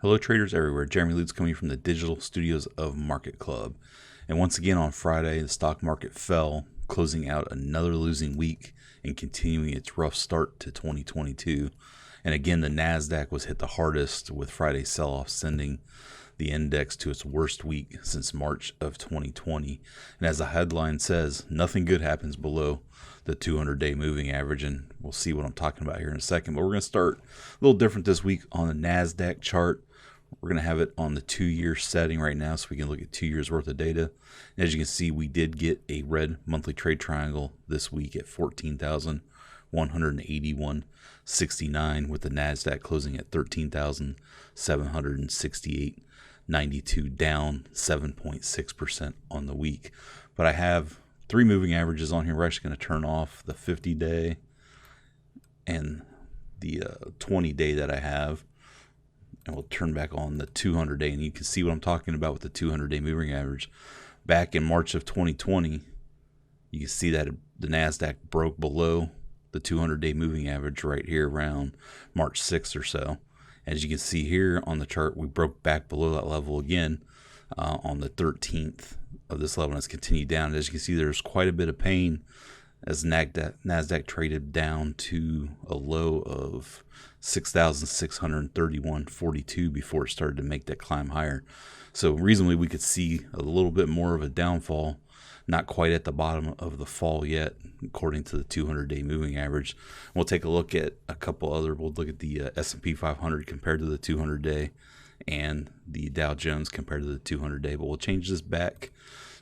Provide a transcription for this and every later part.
Hello traders everywhere, Jeremy Lutz coming from the digital studios of Market Club. And once again on Friday, the stock market fell, closing out another losing week and continuing its rough start to 2022. And again, the Nasdaq was hit the hardest, with Friday's sell-off sending the index to its worst week since March of 2020. And as the headline says, nothing good happens below the 200-day moving average, and we'll see what I'm talking about here in a second. But we're going to start a little different this week on the Nasdaq chart. We're going to have it on the 2-year setting right now so we can look at 2 years worth of data. And as you can see, we did get a red monthly trade triangle this week at 14,181.69, with the Nasdaq closing at 13,768.92, down 7.6% on the week. But I have 3 moving averages on here. We're actually going to turn off the 50-day and the 20-day that I have, and we'll turn back on the 200-day, and you can see what I'm talking about with the 200-day moving average. Back in March of 2020, you can see that the Nasdaq broke below the 200-day moving average right here around March 6th or so. As you can see here on the chart, we broke back below that level again on the 13th of this level, and it's continued down. As you can see, there's quite a bit of pain as Nasdaq traded down to a low of 6,631.42 before it started to make that climb higher. So reasonably, we could see a little bit more of a downfall, not quite at the bottom of the fall yet, according to the 200-day moving average. We'll take a look at a couple other. We'll look at the S&P 500 compared to the 200-day and the Dow Jones compared to the 200-day. But we'll change this back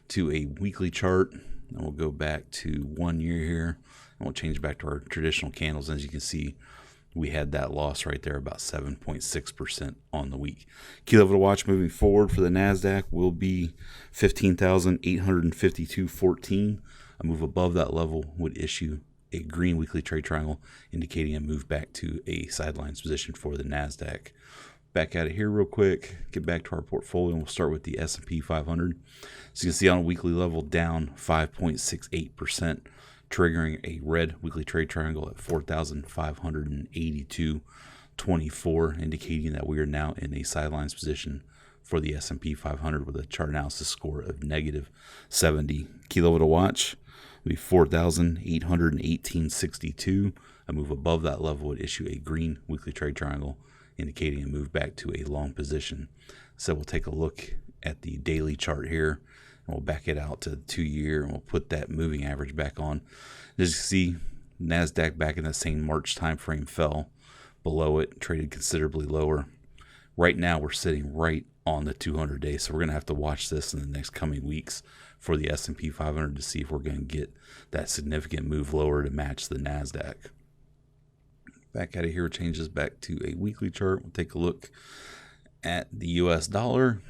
to a weekly chart, and we'll go back to 1 year here, and we'll change back to our traditional candles. As you can see, we had that loss right there, about 7.6% on the week. Key level to watch moving forward for the Nasdaq will be 15,852.14. A move above that level would issue a green weekly trade triangle, indicating a move back to a sidelines position for the Nasdaq. Back out of here real quick, get back to our portfolio, and we'll start with the S&P 500. So you can see on a weekly level, down 5.68%, triggering a red weekly trade triangle at 4,582.24, indicating that we are now in a sidelines position for the S&P 500 with a chart analysis score of -70. Key level to watch will be 4,818.62. A move above that level would issue a green weekly trade triangle, indicating a move back to a long position. So we'll take a look at the daily chart here, and we'll back it out to the 2-year, and we'll put that moving average back on. As you see, Nasdaq back in the same March time frame fell below it, traded considerably lower. Right now we're sitting right on the 200-day, so we're going to have to watch this in the next coming weeks for the S&P 500 to see if we're going to get that significant move lower to match the Nasdaq. Back out of here, changes back to a weekly chart. We'll take a look at the US dollar.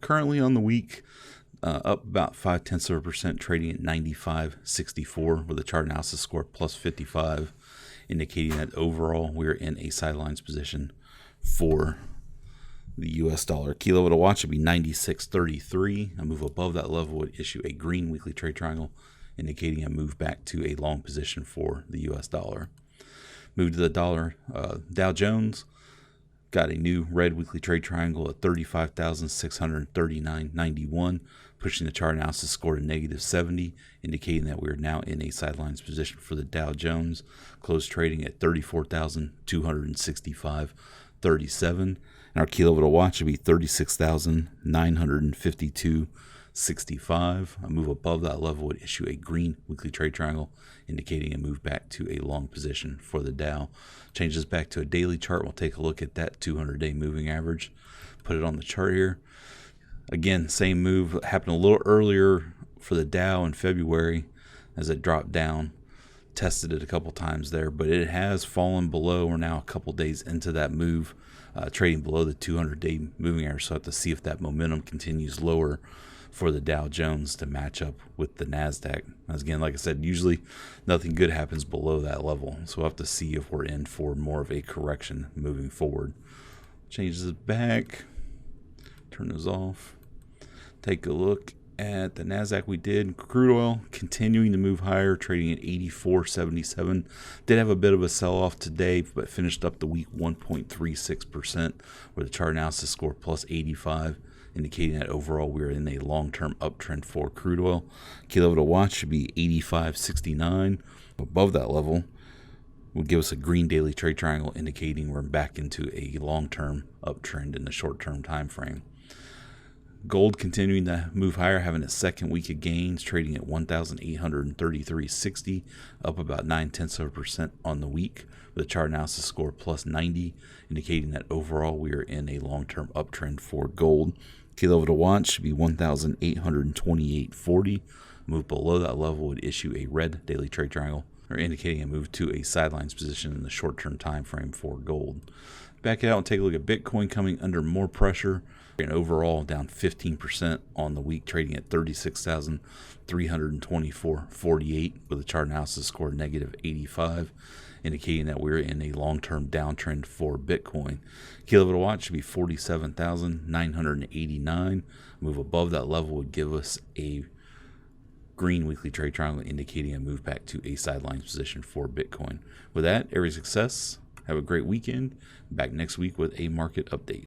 Currently on the week, up about 0.5%, trading at 95.64 with a chart analysis score plus 55, indicating that overall we're in a sidelines position for the US dollar. Key level to watch would be 96.33. A move above that level would issue a green weekly trade triangle, indicating a move back to a long position for the US dollar. Move to the dollar. Dow Jones got a new red weekly trade triangle at 35,639.91, pushing the chart analysis score to -70, indicating that we are now in a sidelines position for the Dow Jones. Closed trading at 34,265.37. And our key level to watch would be 36,952.65. A move above that level would issue a green weekly trade triangle, indicating a move back to a long position for the Dow. Changes back to a daily chart. We'll take a look at that 200-day moving average. Put it on the chart here. Again, same move happened a little earlier for the Dow in February as it dropped down. Tested it a couple times there, but it has fallen below. We're now a couple days into that move, trading below the 200-day moving average. So I have to see if that momentum continues lower for the Dow Jones to match up with the Nasdaq. As again, like I said, usually nothing good happens below that level. So we'll have to see if we're in for more of a correction moving forward. Change this back. Turn this off. Take a look At the Nasdaq, we did crude oil continuing to move higher, trading at 84.77. Did have a bit of a sell-off today, but finished up the week 1.36%, with the chart analysis score plus 85, indicating that overall we're in a long-term uptrend for crude oil. Key level to watch should be 85.69. Above that level will give us a green daily trade triangle, indicating we're back into a long-term uptrend in the short-term time frame. Gold continuing to move higher, having a second week of gains, trading at 1,833.60, up about 0.9% on the week, with a chart analysis score plus 90, indicating that overall we are in a long-term uptrend for gold. Key level to watch should be 1,828.40. Move below that level would issue a red daily trade triangle, or indicating a move to a sidelines position in the short-term time frame for gold. Back it out and take a look at Bitcoin coming under more pressure, and overall down 15% on the week, trading at 36,324.48, with a chart analysis score negative 85, indicating that we're in a long-term downtrend for Bitcoin. Key level to watch should be 47,989. Move above that level would give us a green weekly trade triangle, indicating a move back to a sidelines position for Bitcoin. With that, every success. Have a great weekend. Back next week with a market update.